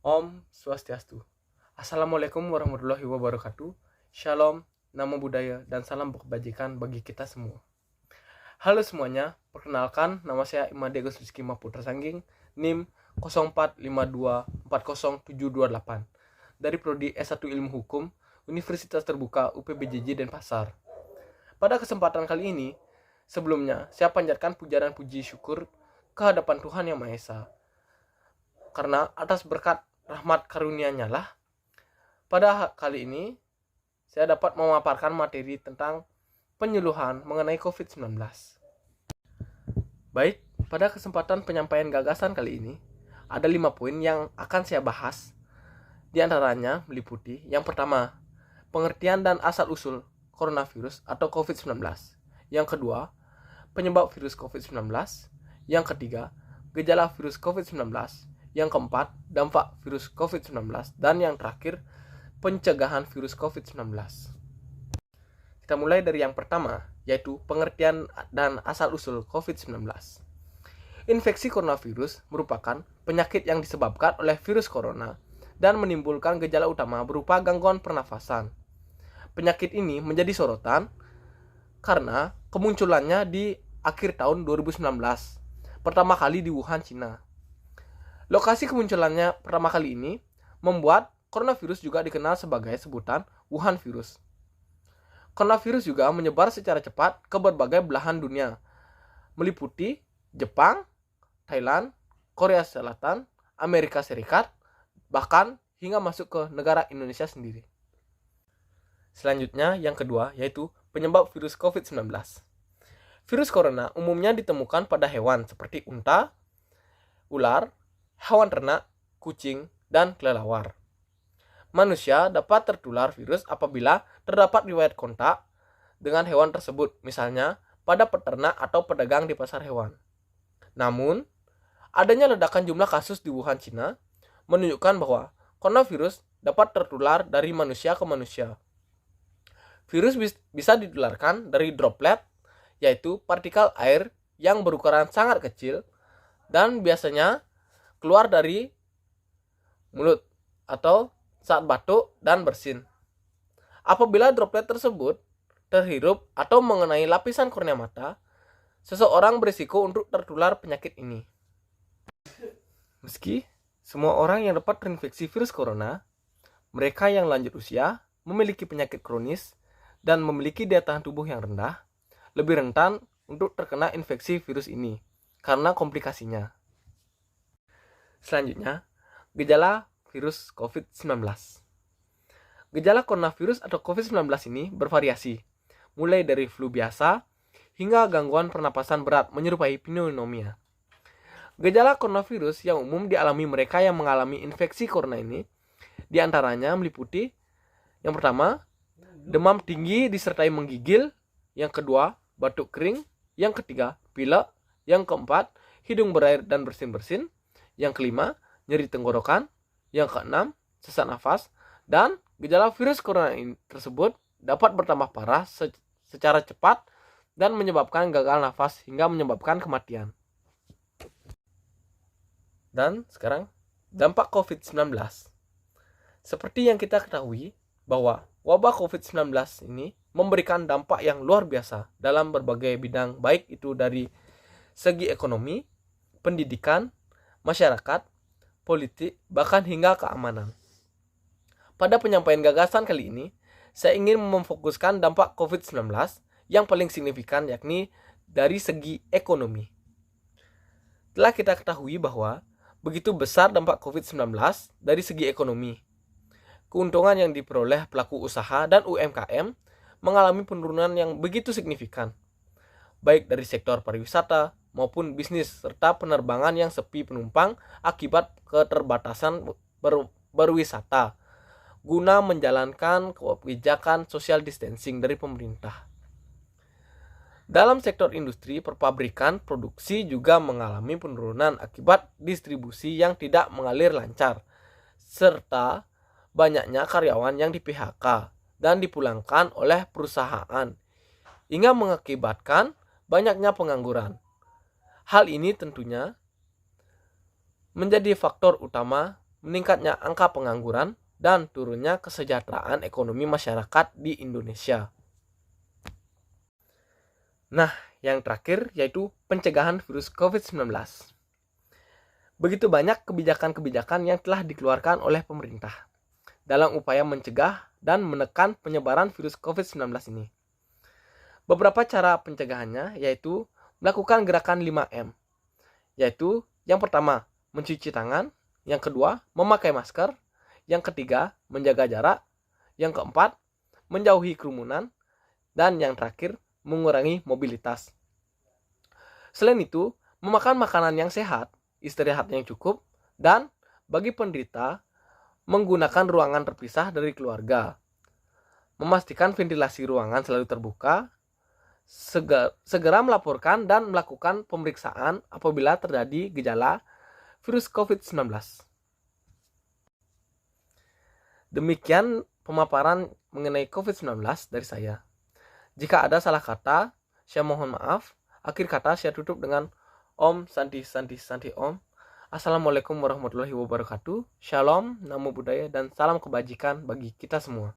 Om Swastiastu. Assalamualaikum warahmatullahi wabarakatuh. Shalom, namo buddhaya, dan salam kebajikan bagi kita semua. Halo semuanya, perkenalkan nama saya Imade Agus Rizky Maputra Sangging, NIM 0452400728 dari Prodi S1 Ilmu Hukum, Universitas Terbuka UPBJJ Denpasar. Pada kesempatan kali ini, sebelumnya saya panjatkan puja dan puji syukur ke hadapan Tuhan Yang Maha Esa. Karena atas berkat rahmat karunia-Nya lah, pada kali ini saya dapat memaparkan materi tentang penyuluhan mengenai COVID-19. Baik, pada kesempatan penyampaian gagasan kali ini, ada 5 poin yang akan saya bahas. Di antaranya meliputi yang pertama, pengertian dan asal-usul coronavirus atau COVID-19. Yang kedua, penyebab virus COVID-19. Yang ketiga, gejala virus COVID-19. Yang keempat, dampak virus COVID-19. Dan yang terakhir, pencegahan virus COVID-19. Kita mulai dari yang pertama, yaitu pengertian dan asal-usul COVID-19. Infeksi coronavirus merupakan penyakit yang disebabkan oleh virus corona dan menimbulkan gejala utama berupa gangguan pernafasan. Penyakit ini menjadi sorotan karena kemunculannya di akhir tahun 2019, pertama kali di Wuhan, Cina. Lokasi kemunculannya pertama kali ini membuat coronavirus juga dikenal sebagai sebutan Wuhan virus. Coronavirus juga menyebar secara cepat ke berbagai belahan dunia, meliputi Jepang, Thailand, Korea Selatan, Amerika Serikat, bahkan hingga masuk ke negara Indonesia sendiri. Selanjutnya, yang kedua, yaitu penyebab virus COVID-19. Virus corona umumnya ditemukan pada hewan seperti unta, ular, hewan ternak, kucing, dan kelelawar. Manusia dapat tertular virus apabila terdapat riwayat kontak dengan hewan tersebut, misalnya pada peternak atau pedagang di pasar hewan. Namun, adanya ledakan jumlah kasus di Wuhan, Cina, menunjukkan bahwa coronavirus dapat tertular dari manusia ke manusia. Virus bisa ditularkan dari droplet, yaitu partikel air yang berukuran sangat kecil dan biasanya keluar dari mulut atau saat batuk dan bersin. Apabila droplet tersebut terhirup atau mengenai lapisan kornea mata, seseorang berisiko untuk tertular penyakit ini. Meski semua orang yang dapat terinfeksi virus corona, mereka yang lanjut usia, memiliki penyakit kronis, dan memiliki daya tahan tubuh yang rendah, lebih rentan untuk terkena infeksi virus ini karena komplikasinya. Selanjutnya, gejala virus COVID-19. Gejala coronavirus atau COVID-19 ini bervariasi, mulai dari flu biasa hingga gangguan pernapasan berat menyerupai pneumonia. Gejala coronavirus yang umum dialami mereka yang mengalami infeksi corona ini diantaranya meliputi yang pertama, demam tinggi disertai menggigil, yang kedua, batuk kering, yang ketiga, pilek, yang keempat, hidung berair dan bersin-bersin, yang kelima, nyeri tenggorokan, yang keenam, sesak nafas, dan gejala virus corona tersebut dapat bertambah parah secara cepat dan menyebabkan gagal nafas hingga menyebabkan kematian. Dan sekarang, dampak COVID-19. Seperti yang kita ketahui bahwa wabah COVID-19 ini memberikan dampak yang luar biasa dalam berbagai bidang, baik itu dari segi ekonomi, pendidikan, masyarakat, politik, bahkan hingga keamanan. Pada penyampaian gagasan kali ini, saya ingin memfokuskan dampak COVID-19 yang paling signifikan, yakni dari segi ekonomi. Telah kita ketahui bahwa begitu besar dampak COVID-19 dari segi ekonomi. Keuntungan yang diperoleh pelaku usaha dan UMKM mengalami penurunan yang begitu signifikan, baik dari sektor pariwisata maupun bisnis serta penerbangan yang sepi penumpang akibat keterbatasan berwisata guna menjalankan kebijakan social distancing dari pemerintah. Dalam sektor industri, perpabrikan, produksi juga mengalami penurunan akibat distribusi yang tidak mengalir lancar, serta banyaknya karyawan yang di-PHK dan dipulangkan oleh perusahaan, hingga mengakibatkan banyaknya pengangguran. Hal ini tentunya menjadi faktor utama meningkatnya angka pengangguran, dan turunnya kesejahteraan ekonomi masyarakat di Indonesia. Nah, yang terakhir yaitu pencegahan virus COVID-19. Begitu banyak kebijakan-kebijakan yang telah dikeluarkan oleh pemerintah dalam upaya mencegah dan menekan penyebaran virus COVID-19 ini. Beberapa cara pencegahannya yaitu melakukan gerakan 5M, yaitu yang pertama, mencuci tangan, yang kedua, memakai masker, yang ketiga, menjaga jarak, yang keempat, menjauhi kerumunan, dan yang terakhir, mengurangi mobilitas. Selain itu, memakan makanan yang sehat, istirahat yang cukup, dan bagi penderita, menggunakan ruangan terpisah dari keluarga. Memastikan ventilasi ruangan selalu terbuka, segera melaporkan dan melakukan pemeriksaan apabila terjadi gejala virus COVID-19. Demikian pemaparan mengenai COVID-19 dari saya. Jika ada salah kata, saya mohon maaf. Akhir kata saya tutup dengan Om Santi Santi Santi Om. Assalamualaikum warahmatullahi wabarakatuh. Shalom, namo buddhaya, dan salam kebajikan bagi kita semua.